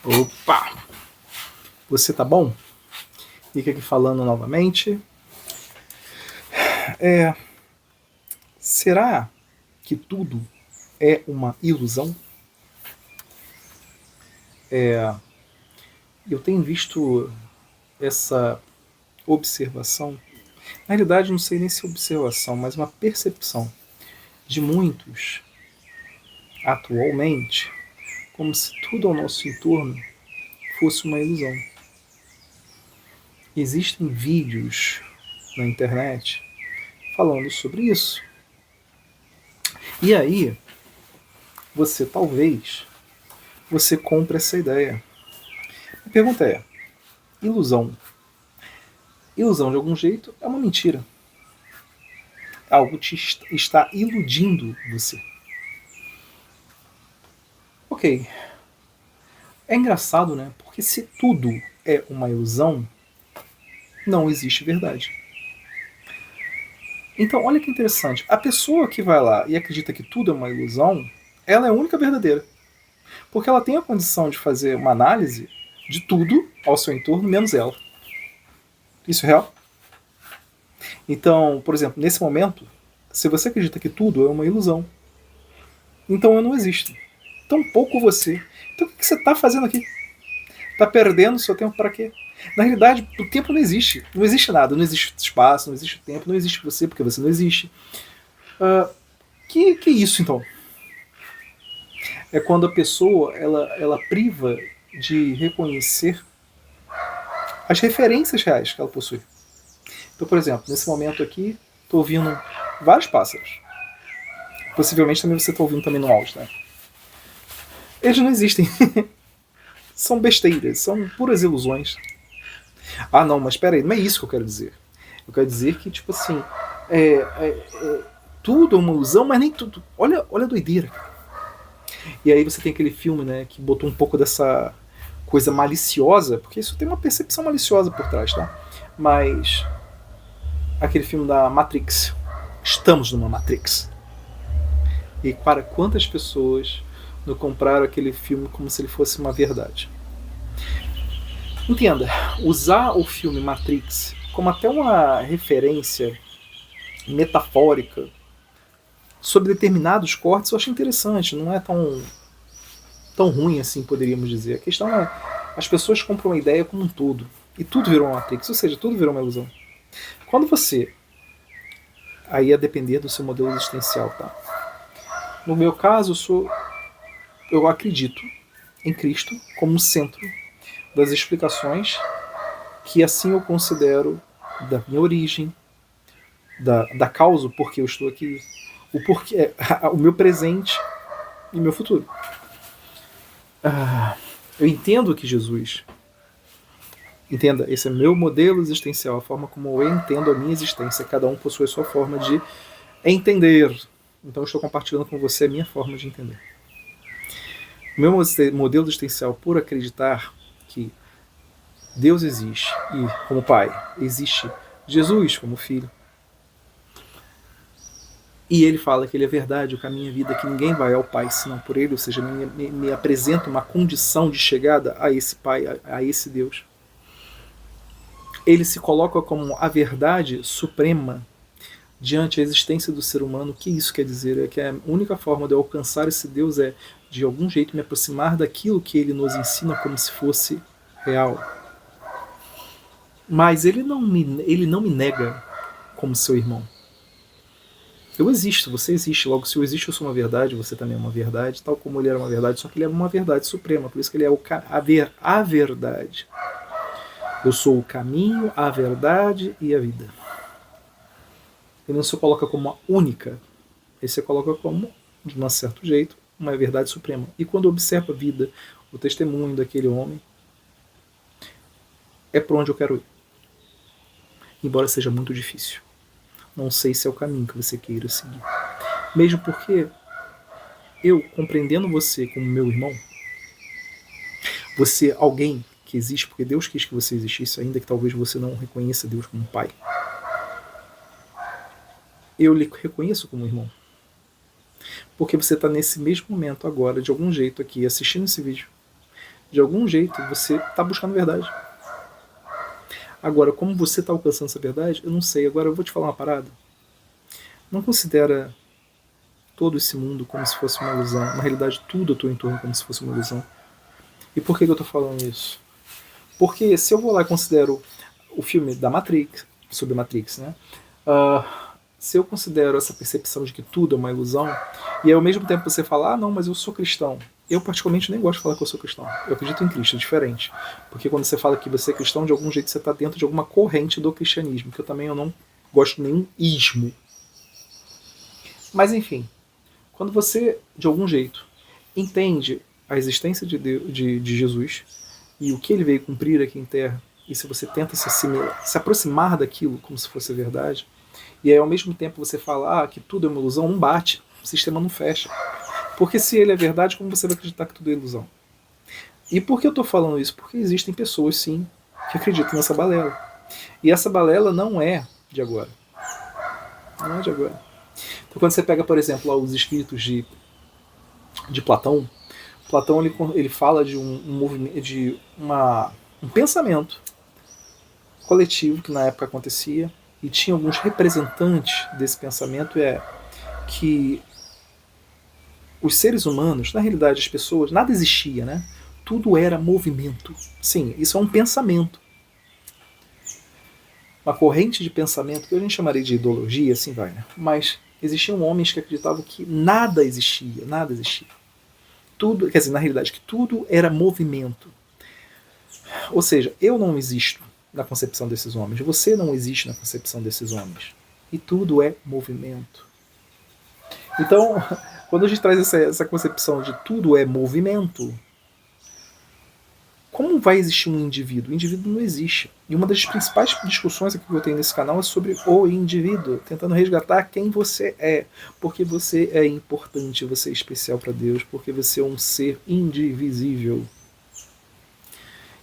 Opa! Você tá bom? Fica aqui falando novamente. Será que tudo é uma ilusão? Eu tenho visto essa observação. Na realidade, não sei nem se é observação, mas uma percepção de muitos atualmente, como se tudo ao nosso entorno fosse uma ilusão. Existem vídeos na internet falando sobre isso. E aí, você compra essa ideia. A pergunta é: ilusão? Ilusão de algum jeito é uma mentira. Algo está iludindo você. Ok. É engraçado, né? Porque se tudo é uma ilusão, não existe verdade. Então, olha que interessante. A pessoa que vai lá e acredita que tudo é uma ilusão, ela é a única verdadeira. Porque ela tem a condição de fazer uma análise de tudo ao seu entorno, menos ela. Isso é real? Então, por exemplo, nesse momento, se você acredita que tudo é uma ilusão, então eu não existo. Tampouco você. Então o que você está fazendo aqui? Está perdendo seu tempo para quê? Na realidade, o tempo não existe. Não existe nada. Não existe espaço, não existe tempo, não existe você, porque você não existe. Que é isso, então? É quando a pessoa ela priva de reconhecer as referências reais que ela possui. Então, por exemplo, nesse momento aqui, estou ouvindo vários pássaros. Possivelmente também você está ouvindo também no áudio, né? Eles não existem. São besteiras, são puras ilusões. Ah, não, mas espera aí, não é isso que eu quero dizer. Eu quero dizer que, tipo assim, tudo é uma ilusão, mas nem tudo. Olha a doideira. E aí você tem aquele filme, né, que botou um pouco dessa coisa maliciosa, porque isso tem uma percepção maliciosa por trás, tá? Mas aquele filme da Matrix. Estamos numa Matrix. E para quantas pessoas não compraram aquele filme como se ele fosse uma verdade? Entenda, usar o filme Matrix como até uma referência metafórica sobre determinados cortes eu acho interessante, não é tão ruim assim, poderíamos dizer. A questão é, as pessoas compram uma ideia como um todo, e tudo virou uma Matrix, ou seja, tudo virou uma ilusão. Quando você, aí a depender do seu modelo existencial, tá? No meu caso, eu acredito em Cristo como centro das explicações que assim eu considero da minha origem, da causa, o porquê eu estou aqui, o porquê, o meu presente e meu futuro. Eu entendo que Jesus, entenda, esse é meu modelo existencial, a forma como eu entendo a minha existência, cada um possui a sua forma de entender. Então eu estou compartilhando com você a minha forma de entender. O meu modelo existencial, por acreditar que Deus existe e, como Pai, existe Jesus como Filho, e ele fala que ele é verdade, o caminho e a vida, que ninguém vai ao Pai senão por ele, ou seja, me apresenta uma condição de chegada a esse Pai, a esse Deus. Ele se coloca como a verdade suprema diante da existência do ser humano. O que isso quer dizer? É que a única forma de eu alcançar esse Deus é, de algum jeito, me aproximar daquilo que ele nos ensina como se fosse real. Mas ele não me nega como seu irmão. Eu existo, você existe. Logo, se eu existo, eu sou uma verdade, você também é uma verdade, tal como ele era uma verdade, só que ele é uma verdade suprema, por isso que ele é a verdade. Eu sou o caminho, a verdade e a vida. Ele não se coloca como a única, ele se coloca como, de um certo jeito, uma verdade suprema. E quando observa a vida, o testemunho daquele homem, é por onde eu quero ir. Embora seja muito difícil. Não sei se é o caminho que você queira seguir. Mesmo porque eu, compreendendo você como meu irmão, você alguém que existe, porque Deus quis que você existisse, ainda que talvez você não reconheça Deus como pai, eu lhe reconheço como irmão. Porque você está nesse mesmo momento agora, de algum jeito aqui, assistindo esse vídeo, De algum jeito você está buscando verdade. Agora, como você está alcançando essa verdade, eu não sei. Agora eu vou te falar uma parada. Não considera todo esse mundo como se fosse uma ilusão. Na realidade, tudo ao teu entorno como se fosse uma ilusão. E por que eu estou falando isso? Porque se eu vou lá e considero o filme da Matrix, sobre a Matrix, né? Se eu considero essa percepção de que tudo é uma ilusão, e aí ao mesmo tempo você fala, não, mas eu sou cristão. Eu particularmente nem gosto de falar que eu sou cristão. Eu acredito em Cristo, é diferente. Porque quando você fala que você é cristão, de algum jeito você está dentro de alguma corrente do cristianismo, que eu não gosto de nenhum ismo. Mas enfim, quando você, de algum jeito, entende a existência de, Deus, de Jesus e o que ele veio cumprir aqui em Terra, e se você tenta se aproximar daquilo como se fosse verdade, e aí ao mesmo tempo você fala que tudo é uma ilusão, não bate, o sistema não fecha. Porque se ele é verdade, como você vai acreditar que tudo é ilusão? E por que eu estou falando isso? Porque existem pessoas, sim, que acreditam nessa balela. E essa balela não é de agora. Não é de agora. Então quando você pega, por exemplo, lá os escritos de Platão, Platão ele fala de um movimento, de um pensamento coletivo que na época acontecia, e tinha alguns representantes desse pensamento, que os seres humanos, na realidade as pessoas, nada existia, né? Tudo era movimento. Sim, isso é um pensamento. Uma corrente de pensamento que a gente chamaria de ideologia, assim vai, né? Mas existiam homens que acreditavam que nada existia, nada existia. Tudo, quer dizer, na realidade, que tudo era movimento. Ou seja, eu não existo na concepção desses homens, você não existe na concepção desses homens. E tudo é movimento. Então, quando a gente traz essa concepção de tudo é movimento, como vai existir um indivíduo? O indivíduo não existe. E uma das principais discussões aqui que eu tenho nesse canal é sobre o indivíduo, tentando resgatar quem você é. Porque você é importante, você é especial para Deus, porque você é um ser indivisível.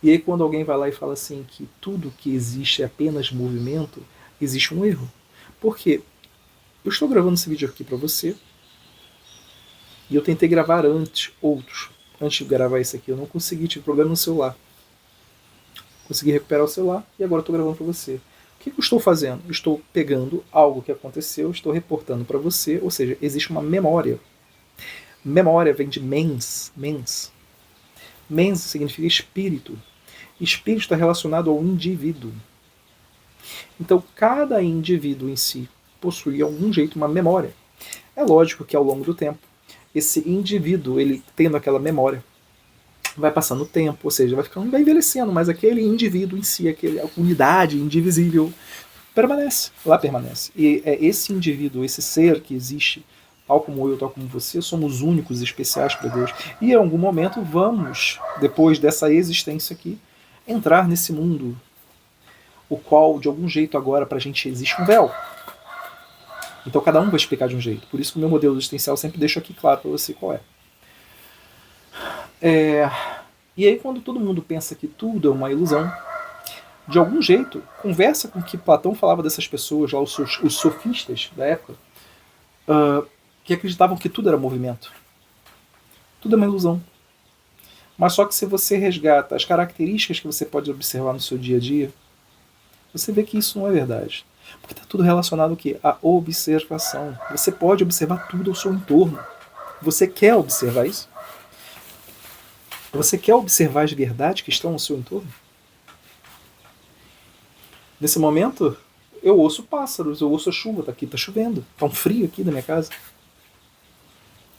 E aí quando alguém vai lá e fala assim que tudo que existe é apenas movimento, existe um erro. Por quê? Eu estou gravando esse vídeo aqui para você, e eu tentei gravar outros. Antes de gravar esse aqui, eu não consegui, tive problema no celular. Consegui recuperar o celular e agora estou gravando para você. O que eu estou fazendo? Eu estou pegando algo que aconteceu, estou reportando para você, ou seja, existe uma memória. Memória vem de mens. Mens significa espírito. Espírito está relacionado ao indivíduo. Então, cada indivíduo em si possui, de algum jeito, uma memória. É lógico que ao longo do tempo, esse indivíduo, ele tendo aquela memória, vai passando o tempo, ou seja, vai envelhecendo, mas aquele indivíduo em si, aquela unidade indivisível, permanece, lá permanece. E é esse indivíduo, esse ser que existe, tal como eu, tal como você, somos únicos e especiais para Deus. E em algum momento vamos, depois dessa existência aqui, entrar nesse mundo, o qual, de algum jeito agora, para a gente existe um véu. Então cada um vai explicar de um jeito. Por isso que o meu modelo existencial sempre deixo aqui claro para você qual é. E aí quando todo mundo pensa que tudo é uma ilusão, de algum jeito, conversa com que Platão falava dessas pessoas, lá os sofistas da época, que acreditavam que tudo era movimento. Tudo é uma ilusão. Mas só que se você resgata as características que você pode observar no seu dia a dia, você vê que isso não é verdade. Porque está tudo relacionado ao quê? À observação. Você pode observar tudo ao seu entorno. Você quer observar isso? Você quer observar as verdades que estão ao seu entorno? Nesse momento, eu ouço pássaros, eu ouço a chuva, tá chovendo. Tá um frio aqui na minha casa.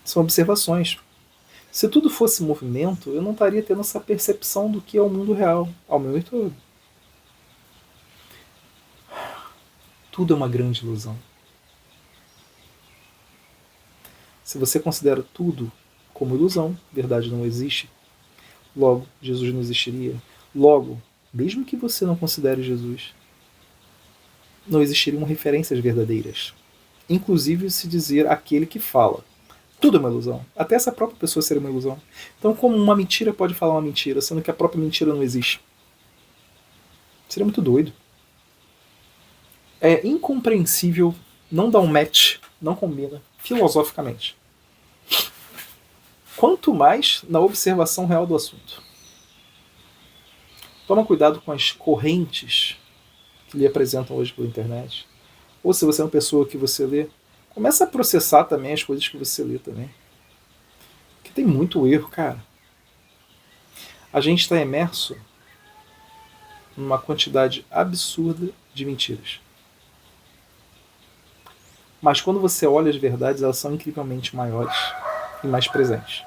São observações. Se tudo fosse movimento, eu não estaria tendo essa percepção do que é o mundo real, ao meu entorno. Tudo é uma grande ilusão. Se você considera tudo como ilusão, verdade não existe, logo Jesus não existiria. Logo, mesmo que você não considere Jesus, não existiriam referências verdadeiras. Inclusive se dizer aquele que fala. Tudo é uma ilusão. Até essa própria pessoa seria uma ilusão. Então como uma mentira pode falar uma mentira, sendo que a própria mentira não existe? Seria muito doido. É incompreensível, não dá um match, não combina, filosoficamente. Quanto mais na observação real do assunto. Toma cuidado com as correntes que lhe apresentam hoje pela internet. Ou se você é uma pessoa que você lê, começa a processar também as coisas que você lê também. Porque tem muito erro, cara. A gente está imerso numa quantidade absurda de mentiras. Mas quando você olha as verdades, elas são incrivelmente maiores e mais presentes.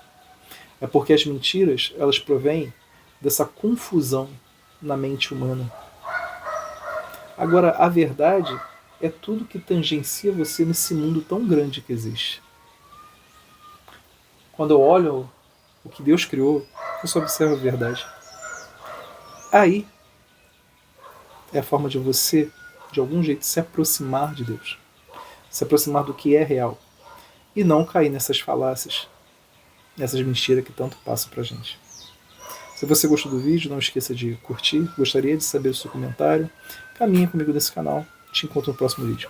É porque as mentiras, elas provêm dessa confusão na mente humana. Agora, a verdade é tudo que tangencia você nesse mundo tão grande que existe. Quando eu olho o que Deus criou, eu só observo a verdade. Aí é a forma de você, de algum jeito, se aproximar de Deus. Se aproximar do que é real. E não cair nessas falácias, nessas mentiras que tanto passam pra gente. Se você gostou do vídeo, não esqueça de curtir. Gostaria de saber o seu comentário. Caminha comigo nesse canal. Te encontro no próximo vídeo.